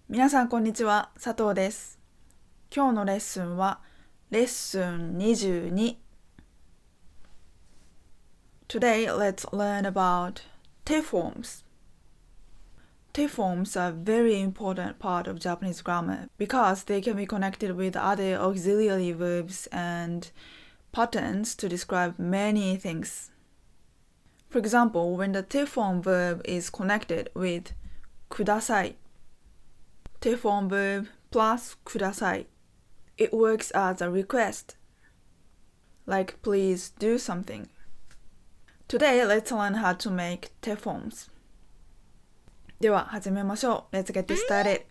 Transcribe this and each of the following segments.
皆さんこんにちは、佐藤です。今日のレッスンはレッスン22。Today, let's learn about T-forms. T-forms are a very important part of Japanese grammar because they can be connected with other auxiliary verbs and patterns to describe many things. For example, when the T-form verb is connected with ください, T-form verb plus ください. It works as a request, like please do something. Today, let's learn how to make T-forms. では始めましょう. Let's get this started.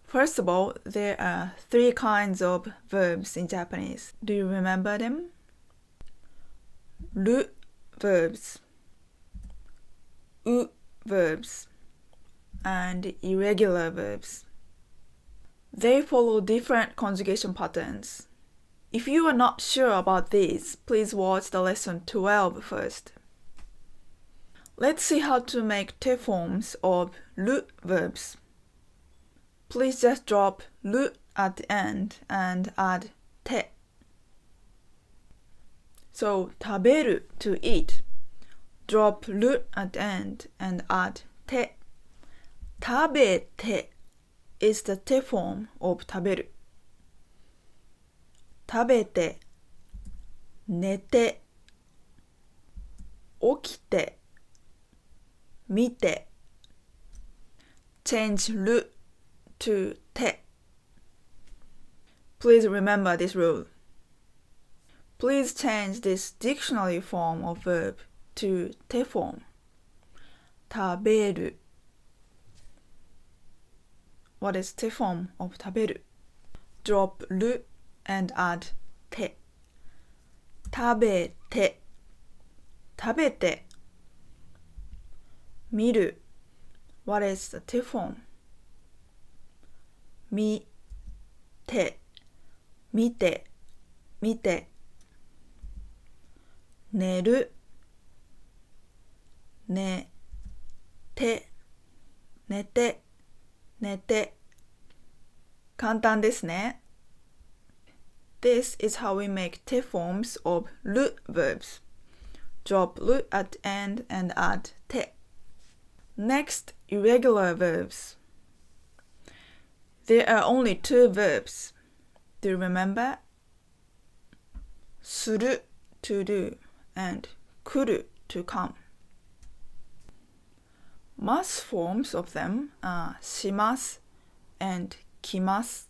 First of all, there are three kinds of verbs in Japanese. Do you remember them? る verbs, う verbs, and irregular verbs. They follow different conjugation patterns. If you are not sure about these, please watch the lesson 12 first. Let's see how to make T-forms of る verbs. Please just drop る at the end and add て. So, 食べる to eat. Drop る at the end and add て. 食べて is the T-form of 食べる. 食べて、寝て、起きて、見て. Change る to て. Please remember this rule. Please change this dictionary form of verb to te form. 食べる. What is te form of 食べる? Drop る and add て. 食べて、食べて. 見る. What is the te form? 見て、見て、見て. 寝る、寝て、寝て、寝て. 簡単ですね。This is how we make T-forms of る verbs. Drop る at the end and add て. Next, irregular verbs. There are only two verbs. Do you remember? する to do and 来る to come. Mass forms of them are します and 来ます.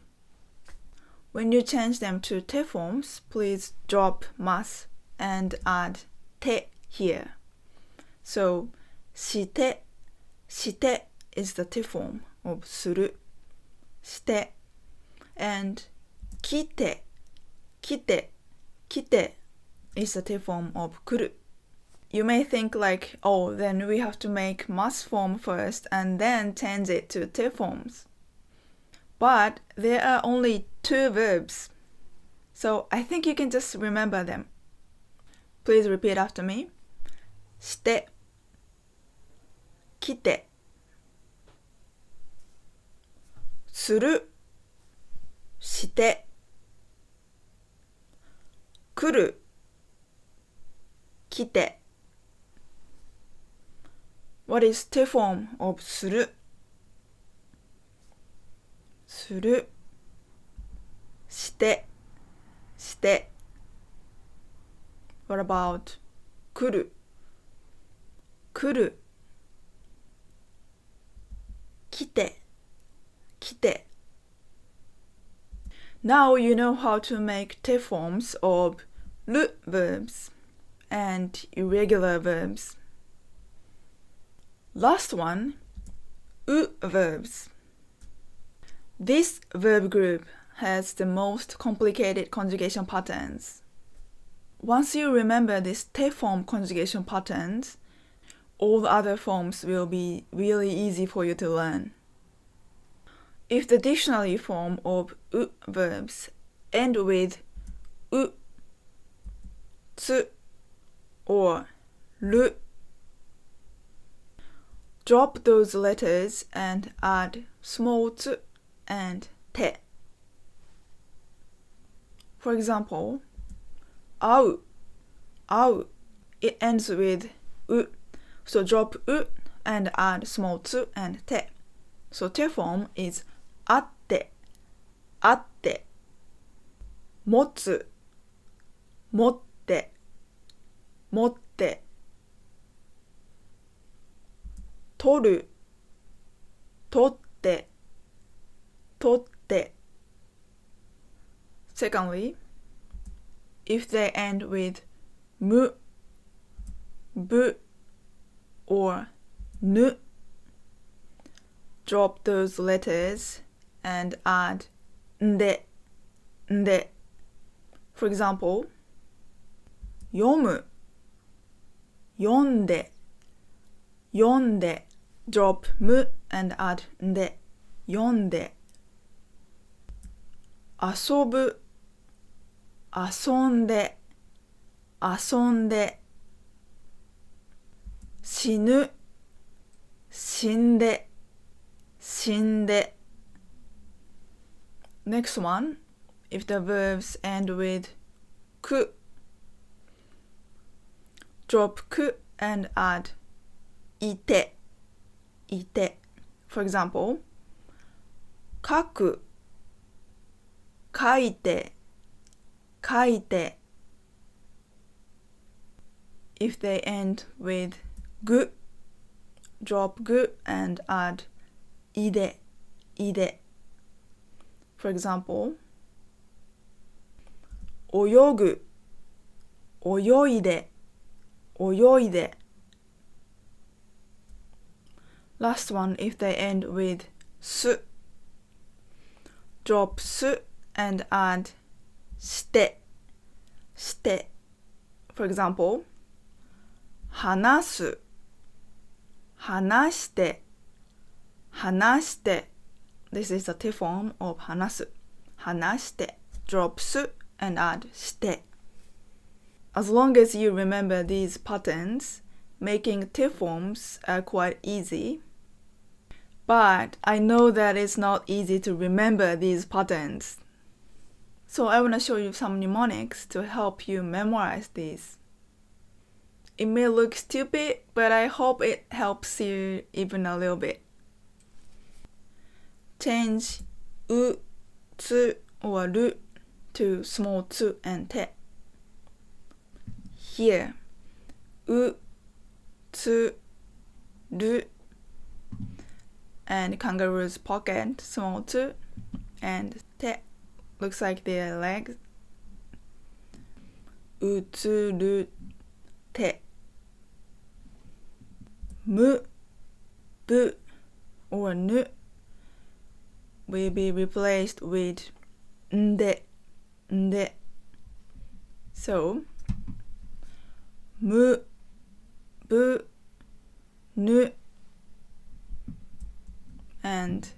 When you change them to te forms, please drop ます and add て here. So, して is the te form of する して and 来て is the te form of 来る. You may think like, oh, then we have to make mass form first and then change it to te forms. But there are only two verbs, so I think you can just remember them. Please repeat after me. して、来て、する、して、来る、来て. What is te form of する? する、して、して. What about 来る、来る、来て、来て. Now you know how to make te forms of る verbs and irregular verbs. Last one, う verbs. This verb group has the most complicated conjugation patterns. Once you remember these te form conjugation patterns, all the other forms will be really easy for you to learn. If the dictionary form of う verbs end with う, つ, or る, drop those letters and add small つ and て. For example, 会う it ends with う so drop う and add small つ and て. So て form is 会って持つ持って取る取って Secondly, if they end with む ぶ or ぬ drop those letters and add んで For example, 読む読んで drop む and add んで読んで遊ぶ遊んで死ぬ死んでNext one, if the verbs end with く drop く and add いて For example, 書く書いて If they end with ぐ drop ぐ and add いで For example, 泳ぐ泳いで Last one, if they end with す drop す and add して For example, 話す話して This is the T form of 話す話して drop す and add して As long as you remember these patterns, making T forms are quite easy. But I know that it's not easy to remember these patterns. So I want to show you some mnemonics to help you memorize these. It may look stupid, but I hope it helps you even a little bit. Change う、つ or る to small つ and て. Here, う、つ、る and kangaroo's pocket, small つ and て looks like their legs. うつるてむ、ぶ or ぬ will be replaced with んで So, む、ぶ、ぬ and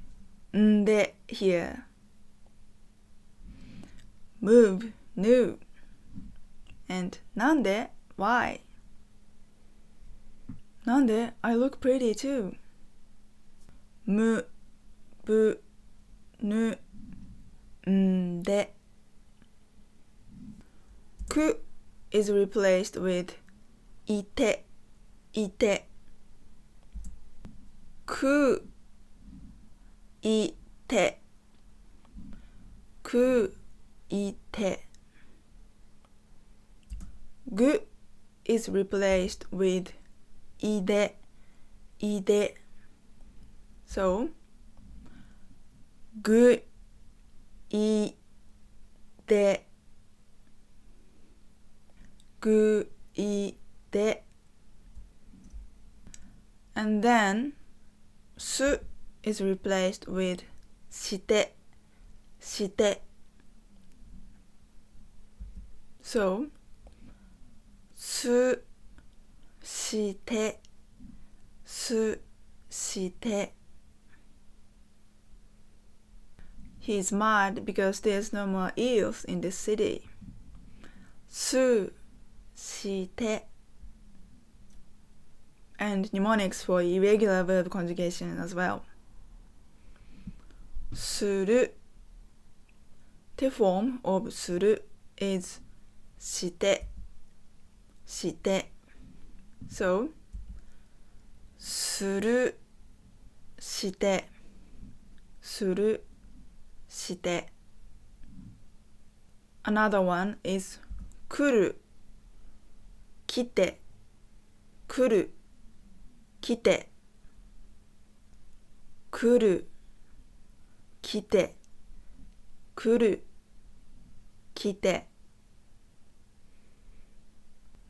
んで here. Move, new. And なんで why? なんで I look pretty too. む、ぶ、ぬ、んで。く is replaced with いて。く、いて。く、いて。ぐ is replaced with いで。So, ぐ、いで。ぐ、いで。And then, す is replaced with して。So, す、して。He's mad because there's no more eels in this city. す、して。And mnemonics for irregular verb conjugation as well. する The form of する is してして So するしてするして Another one is 来る来て来る来て来る来て来る来て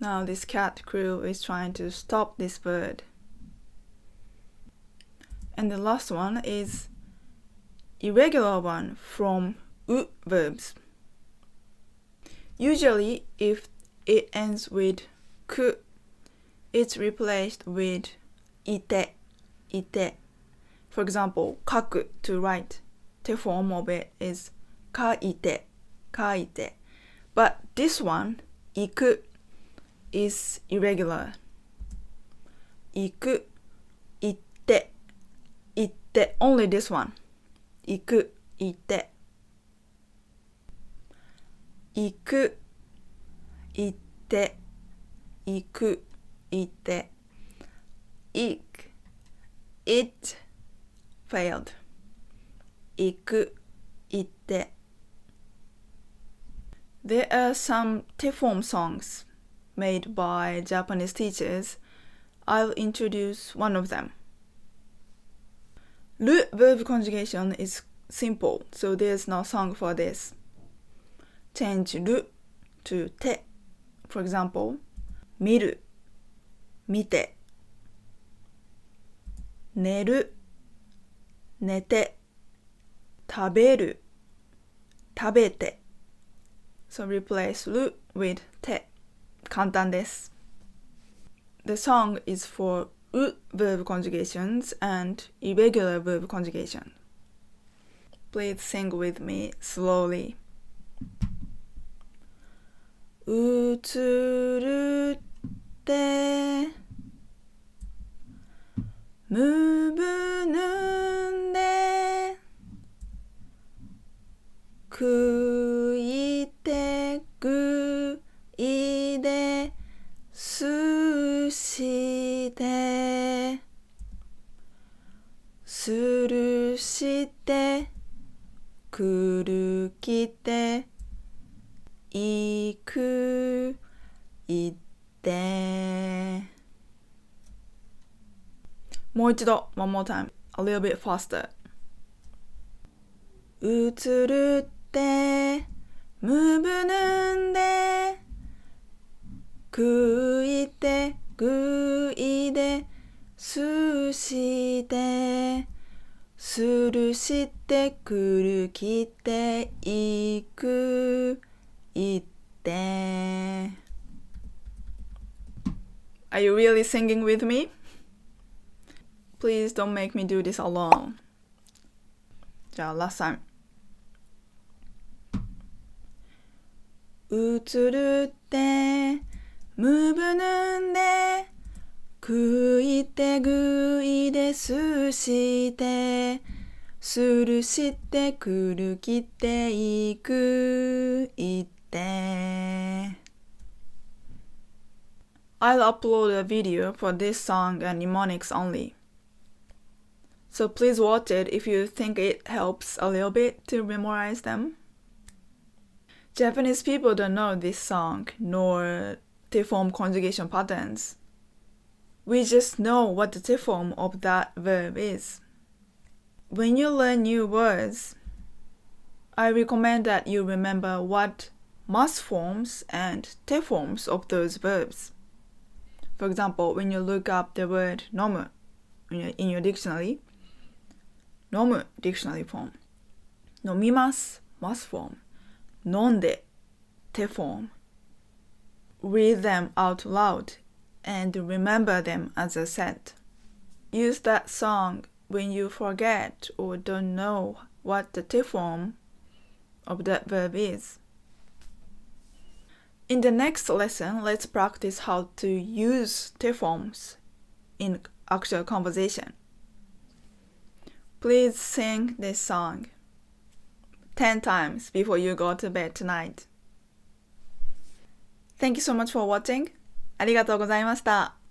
Now this cat crew is trying to stop this bird. And the last one is irregular one from う verbs. Usually if it ends with く it's replaced with いていて For example, 書く to write. The form of it is 書いて書いて But this one 行く is irregular. 行く行って行って Only this one. 行く行って行く行って行く行って行く It failed. 行く行って There are some T-form songs made by Japanese teachers. I'll introduce one of them. る verb conjugation is simple, so there's no song for this. Change る to て For example, 見る見て寝る寝て食べる食べて So replace る with て簡単です The song is for う verb conjugations and irregular verb conjugation. Please sing with me slowly. うつるってむぶぬんでくいてぐいですしてするしてくるきていくいってもう一度 one more time a little bit faster うつるってむぶぬんでくいてぐいですしてするしてくるきていくいって Are you really singing with me? Please don't make me do this alone. じゃあ last time うつるってむぶぬんでくいてぐいですしてするしてくるきていくいって I'll upload a video for this song and mnemonics only. So please watch it if you think it helps a little bit to memorize them. Japanese people don't know this song nor T-form conjugation patterns. We just know what the T-form of that verb is. When you learn new words, I recommend that you remember what must forms and T-forms of those verbs. For example, when you look up the word 飲む in your dictionary, 飲む dictionary form, 飲みます must form, 飲んで T-form. Read them out loud and remember them as I said. Use that song when you forget or don't know what the T-form of that verb is. In the next lesson, let's practice how to use T-forms in actual conversation. Please sing this song. 10 times before you go to bed tonight. Thank you so much for watching. ありがとうございました。